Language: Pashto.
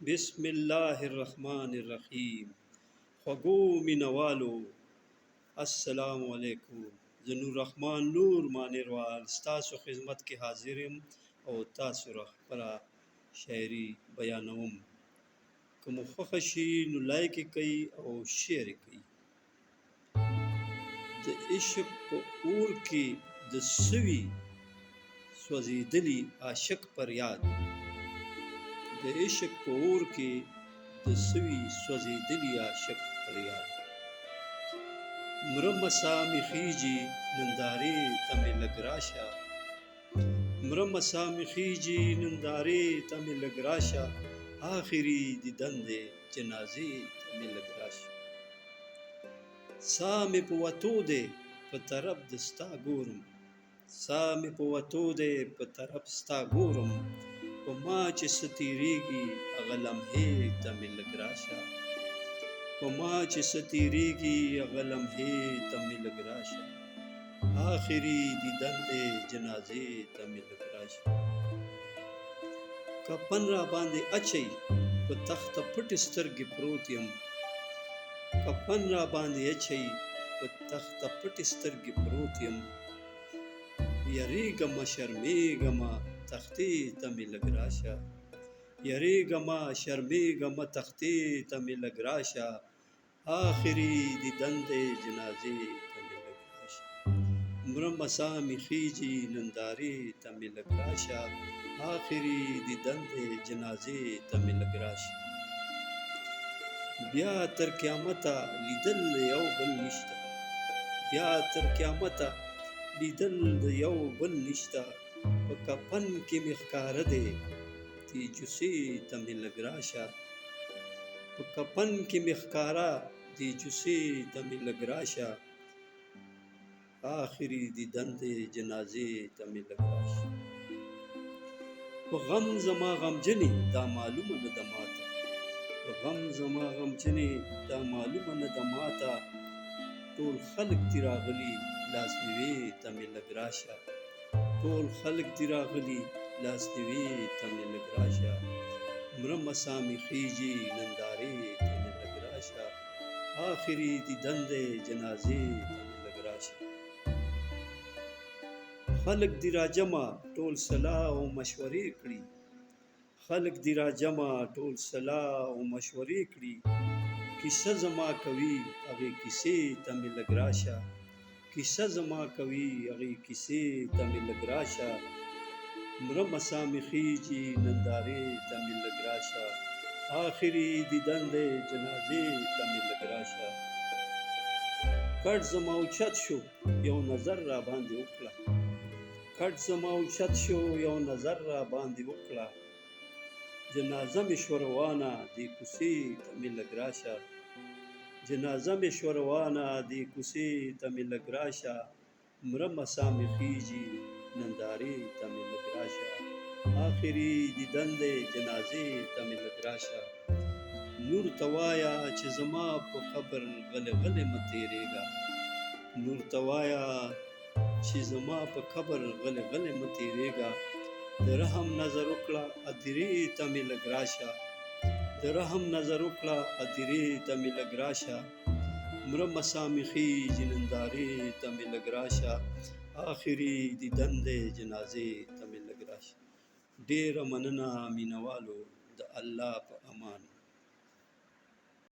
بسم الله الرحمن الرحیم. خوږو مینوالو السلام علیکم. زه نور رحمان نور مانیروال ستاسو خدمت کې حاضر یم او تاسو را خپله شاعري بیانوم. که مو خوښه شي نو لایک یې کړئ او شیر یې کړئ. د عشق په اور کې د سوي سوځېدلي عاشق پر یاد، د عشق په اور کې د سوي سوځېدلي عاشق پر یاد. مره مسا مې خیږي نندارې ته مې لږ راشه، مره مسا مې خیږي نندارې ته مې لږ راشه، آخري دیدن دی جنازې ته مې لږ راشه. ساه مې په وتو دی په طرف د ستا ګورم، ساه مې په وتو دی په طرف ستا ګورم، په ما چې څه تېرېږي هغه لمحې ته مې لږ راشه، په ما چې څه تېرېږي هغه لمحې ته مې لږ راشه، آخري دیدن دی جنازې ته مې لږ راشه. کفن را باندې اچئ په تخته پټې سترګې پروت یم، کفن را باندې اچئ په تخته پټې سترګې پروت یم، یریږمه شرمېږمه تختې ته مې لږ راشه، یریږمه شرمېږمه تختې ته مې لږ راشه، آخري دیدن دی جنازې ته مې لږ راشه. مره مسا مې خیږي نندارې ته مې لږ راشه، آخري دیدن دی جنازې ته مې لږ راشه. بیا تر قیامته لیدل د یو بل نشته، بیا تر قیامته لیدل د یو بل نشته، په کفن کې مې ښکاره دی دې جوسې ته مې لږ راشه، په کفن کې مې ښکاره دې جوسې ته مې لږ راشه، آخري دیدن دی جنازې ته مې لږ راشه. په غم زما غمجنې دا معلومه نه ده ماته، په غم زما غمجنې دا معلومه نه ده ماته، ټول خلک دي راغلي لاس نیوې ته مې لږ راشه، ټول خلک دي راغلي لاس نیوې ته مې لږ راشه، مره مسا مې خیږي نندارې ته مې لږ راشه، آخري دیدن دی جنازې ته مې لږ راشه. خلک دي راجمع ټول صلاح او مشورې کړي، خلک دي راجمع ټول صلاح او مشورې کړي، کیسه زما کوي هغې کیسې ته مې لږ راشه، کیسه زما کوي هغې کیسې ته مې لږ راشه، مره مسا مې خیږي نندارې ته مې لږ راشه، آخري دیدن دی جنازې ته مې لږ راشه. کټ زما اوچت شو یو نظر را باندې وکړه، کټ زما اوچت شو یو نظر را باندې وکړه، جنازه مې شوه روانه دې کوڅې ته مې لږ راشه، جنازه مې شوه روانه دې کوڅې ته مې لږ راشه، مره مسا مې خیږي نندارې ته مې لږ راشه، آخري دیدن دی جنازې ته مې لږ راشه. نور ته وایه چې زما په قبر غلی غلی مه تېرېږه، نور ته وایه چې زما په قبر غلی غلی مه تېرېږه، د رحم نظر وکړه هدیرې ته مې لږ راشه، د رحم نظر وکړه هدیرې ته مې لږ راشه، مره مسا مې خیږي نندارې ته مې لږ راشه، آخري دیدن دی جنازې ته مې لږ راشه. ډېره مننه مینوالو، د الله په امان.